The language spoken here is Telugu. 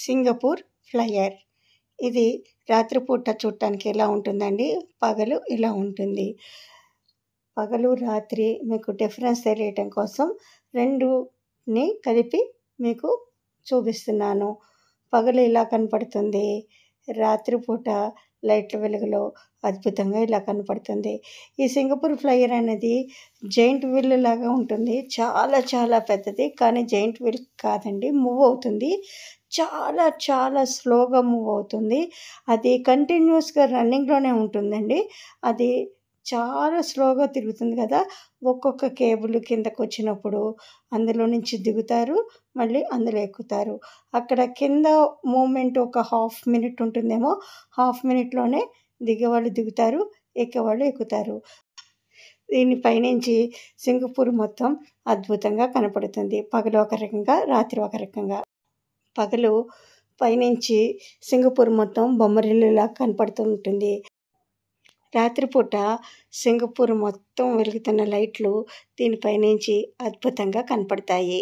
Singapore flyer. ఇది రాత్రిపూట చూడటానికి ఎలా ఉంటుందండి, పగలు ఇలా ఉంటుంది. పగలు రాత్రి మీకు డిఫరెన్స్ తెలియటం కోసం రెండుని కలిపి మీకు చూపిస్తున్నాను. పగలు ఇలా కనపడుతుంది, రాత్రిపూట లైట్ల వెలుగులో అద్భుతంగా ఇలా కనపడుతుంది. ఈ సింగపూర్ ఫ్లైయర్ అనేది జైంట్ వీల్ లాగా ఉంటుంది. చాలా చాలా పెద్దది, కానీ జైంట్ వీల్ కాదండి, మూవ్ అవుతుంది. చాలా చాలా స్లోగా మూవ్ అవుతుంది. అది కంటిన్యూస్గా రన్నింగ్లోనే ఉంటుందండి. అది చాలా స్లోగా తిరుగుతుంది కదా. ఒక్కొక్క కేబుల్ కిందకు వచ్చినప్పుడు అందులో నుంచి దిగుతారు, మళ్ళీ అందులో ఎక్కుతారు. అక్కడ కింద మూమెంట్ ఒక హాఫ్ మినిట్ ఉంటుందేమో, హాఫ్ మినిట్లోనే దిగేవాళ్ళు దిగుతారు, ఎక్కేవాళ్ళు ఎక్కుతారు. దీనిపైనుంచి సింగపూర్ మొత్తం అద్భుతంగా కనపడుతుంది. పగలు ఒక రకంగా, రాత్రి ఒక రకంగా. పగలు పైనుంచి సింగపూర్ మొత్తం బొమ్మరిల్లులా కనపడుతూ ఉంటుంది. రాత్రిపూట సింగపూర్ మొత్తం వెలుగుతున్న లైట్లు దీనిపైనుంచి అద్భుతంగా కనపడతాయి.